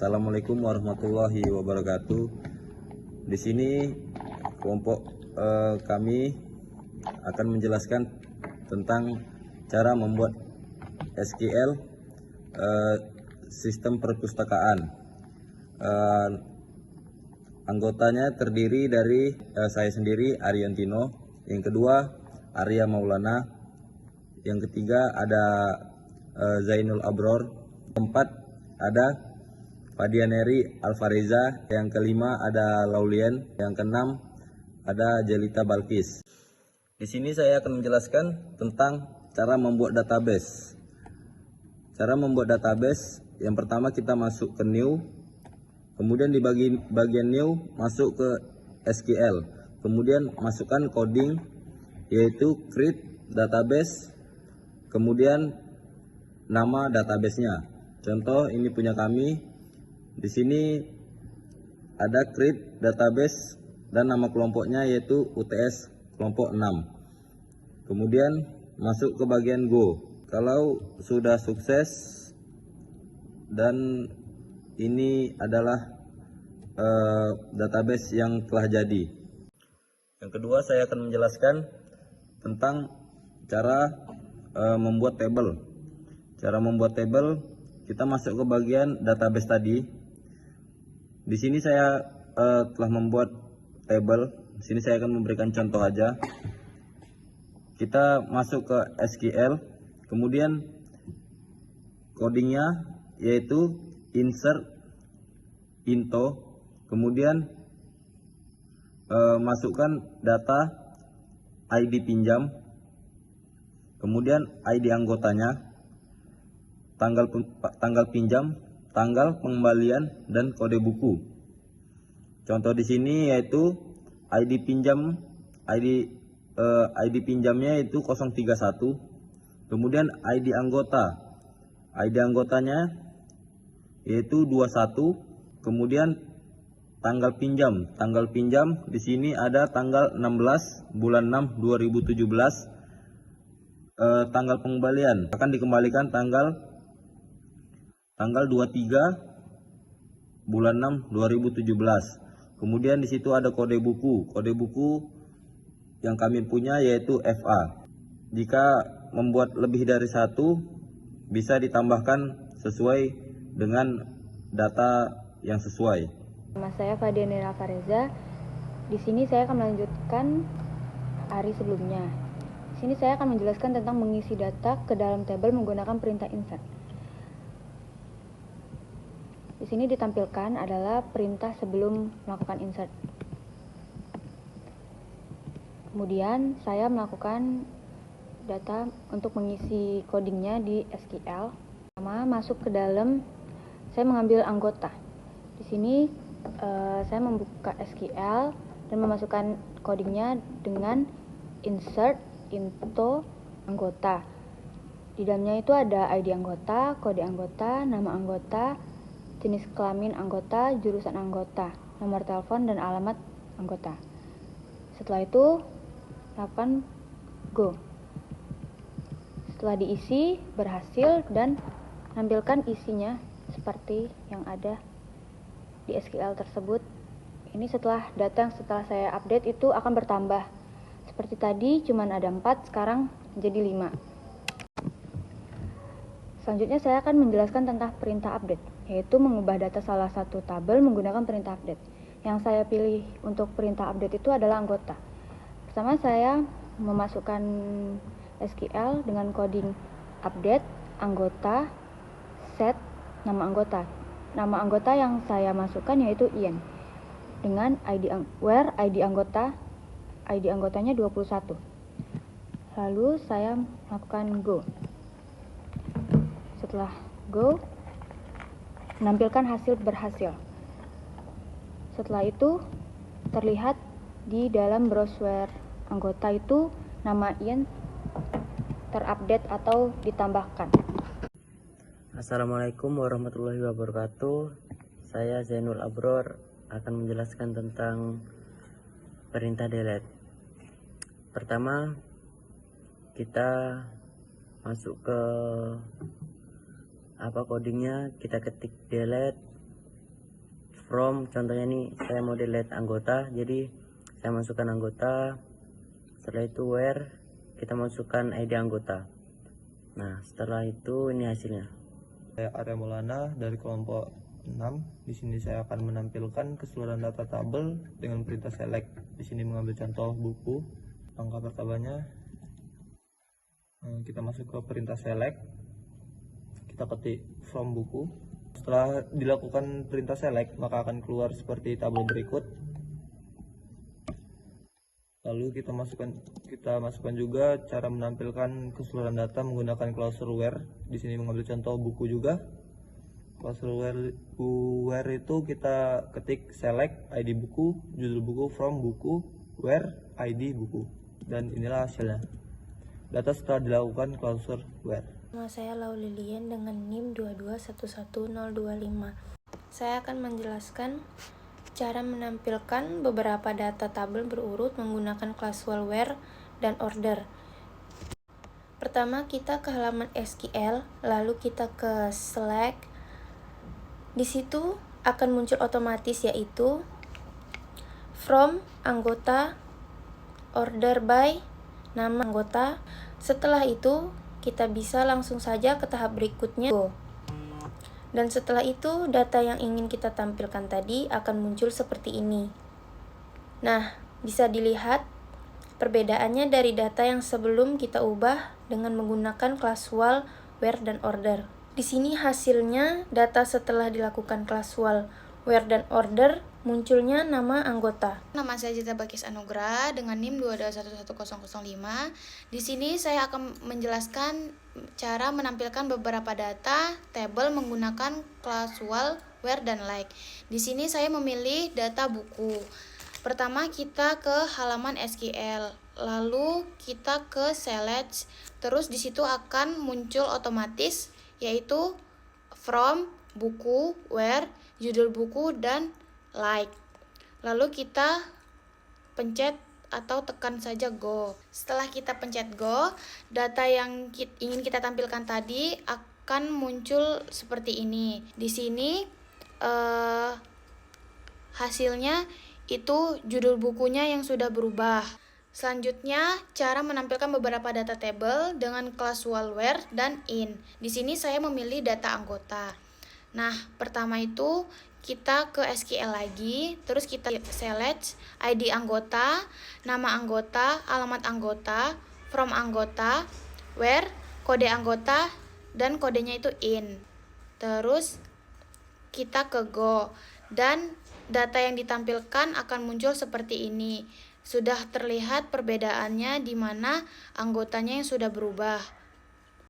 Assalamualaikum warahmatullahi wabarakatuh. Di sini kelompok kami akan menjelaskan tentang cara membuat SQL sistem perpustakaan. Anggotanya terdiri dari saya sendiri, Ariantino, yang kedua Arya Maulana, yang ketiga ada Zainul Abror, keempat ada Fadianeri Alfareza, yang kelima ada Laulien, yang keenam ada Jelita Balkis. Di sini saya akan menjelaskan tentang cara membuat database. Cara membuat database, yang pertama kita masuk ke new, kemudian di bagian new masuk ke SQL, kemudian masukkan coding yaitu create database, kemudian nama databasenya. Contoh ini punya kami. Di sini ada create database dan nama kelompoknya yaitu UTS kelompok 6. Kemudian masuk ke bagian go. Kalau sudah sukses dan ini adalah database yang telah jadi. Yang kedua saya akan menjelaskan tentang cara membuat table. Cara membuat table, kita masuk ke bagian database tadi. Di sini saya telah membuat table. Di sini saya akan memberikan contoh aja. Kita masuk ke SQL, kemudian codingnya yaitu insert into, kemudian masukkan data ID pinjam, kemudian ID anggotanya, tanggal pinjam, tanggal pengembalian, dan kode buku. Contoh di sini yaitu ID pinjam, ID pinjamnya itu 031, kemudian ID anggota, ID anggotanya yaitu 21, kemudian tanggal pinjam di sini ada tanggal 16 bulan 6 2017. Tanggal pengembalian akan dikembalikan tanggal 23 bulan 6 2017. Kemudian di situ ada kode buku. Kode buku yang kami punya yaitu FA. Jika membuat lebih dari satu, bisa ditambahkan sesuai dengan data yang sesuai. Nama saya Fadianeri Alfareza. Di sini saya akan melanjutkan hari sebelumnya. Di sini saya akan menjelaskan tentang mengisi data ke dalam tabel menggunakan perintah insert. Di sini ditampilkan adalah perintah sebelum melakukan insert. Kemudian saya melakukan data untuk mengisi codingnya di SQL. Pertama masuk ke dalam, saya mengambil anggota. Di sini saya membuka SQL dan memasukkan codingnya dengan insert into anggota. Di dalamnya itu ada ID anggota, kode anggota, nama anggota, jenis kelamin anggota, jurusan anggota, nomor telepon, dan alamat anggota. Setelah itu, lakukan go. Setelah diisi, berhasil, dan tampilkan isinya seperti yang ada di SQL tersebut. Ini setelah data yang setelah saya update itu akan bertambah. Seperti tadi cuma ada 4, sekarang jadi 5. Selanjutnya saya akan menjelaskan tentang perintah update, yaitu mengubah data salah satu tabel menggunakan perintah update. Yang saya pilih untuk perintah update itu adalah anggota. Pertama saya memasukkan SQL dengan coding update anggota set nama anggota. Nama anggota yang saya masukkan yaitu Ian dengan where ID anggotanya 21. Lalu saya melakukan go. Setelah go, menampilkan hasil berhasil. Setelah itu terlihat di dalam browser anggota itu nama Ian terupdate atau ditambahkan. Assalamualaikum warahmatullahi wabarakatuh. Saya Zainul Abror akan menjelaskan tentang perintah delete. Pertama, kita masuk ke codingnya, kita ketik delete, from, contohnya nih saya mau delete anggota, jadi saya masukkan anggota. Setelah itu where, kita masukkan ID anggota. Nah, setelah itu ini hasilnya. Saya Arya Maulana dari kelompok 6. Di sini saya akan menampilkan keseluruhan data tabel dengan perintah select. Di sini mengambil contoh buku. Langkah pertamanya kita masuk ke perintah select. Kita ketik from buku. Setelah dilakukan perintah select, maka akan keluar seperti tabel berikut. Lalu kita masukkan juga cara menampilkan keseluruhan data menggunakan klausur where. Di sini mengambil contoh buku juga. Klausur where itu kita ketik select ID buku, judul buku, from buku, where ID buku. Dan inilah hasilnya. Data setelah dilakukan klausur where. Nama saya Lau Lilian dengan NIM 2211025. Saya akan menjelaskan cara menampilkan beberapa data tabel berurut menggunakan klausur where dan order. Pertama, kita ke halaman SQL, lalu kita ke select. Di situ akan muncul otomatis yaitu from anggota, order by, nama anggota. Setelah itu kita bisa langsung saja ke tahap berikutnya. Dan setelah itu data yang ingin kita tampilkan tadi akan muncul seperti ini. Nah, bisa dilihat perbedaannya dari data yang sebelum kita ubah dengan menggunakan klausur where dan order. Di sini hasilnya data setelah dilakukan klausur where dan order munculnya nama anggota. Nama saya Zita Bakis Anugrah dengan NIM 2211005. Di sini saya akan menjelaskan cara menampilkan beberapa data tabel menggunakan klausur where dan like. Di sini saya memilih data buku. Pertama kita ke halaman SQL, lalu kita ke select, terus di situ akan muncul otomatis yaitu from, buku, where, judul buku, dan like. Lalu kita pencet atau tekan saja go. Setelah kita pencet go, data yang ingin kita tampilkan tadi akan muncul seperti ini. Di sini hasilnya itu judul bukunya yang sudah berubah. Selanjutnya, cara menampilkan beberapa data table dengan klausur where dan in. Di sini saya memilih data anggota. Nah, pertama itu kita ke SQL lagi, terus kita select ID anggota, nama anggota, alamat anggota, from anggota, where, kode anggota, dan kodenya itu in. Terus kita ke go, dan data yang ditampilkan akan muncul seperti ini. Sudah terlihat perbedaannya di mana anggotanya yang sudah berubah.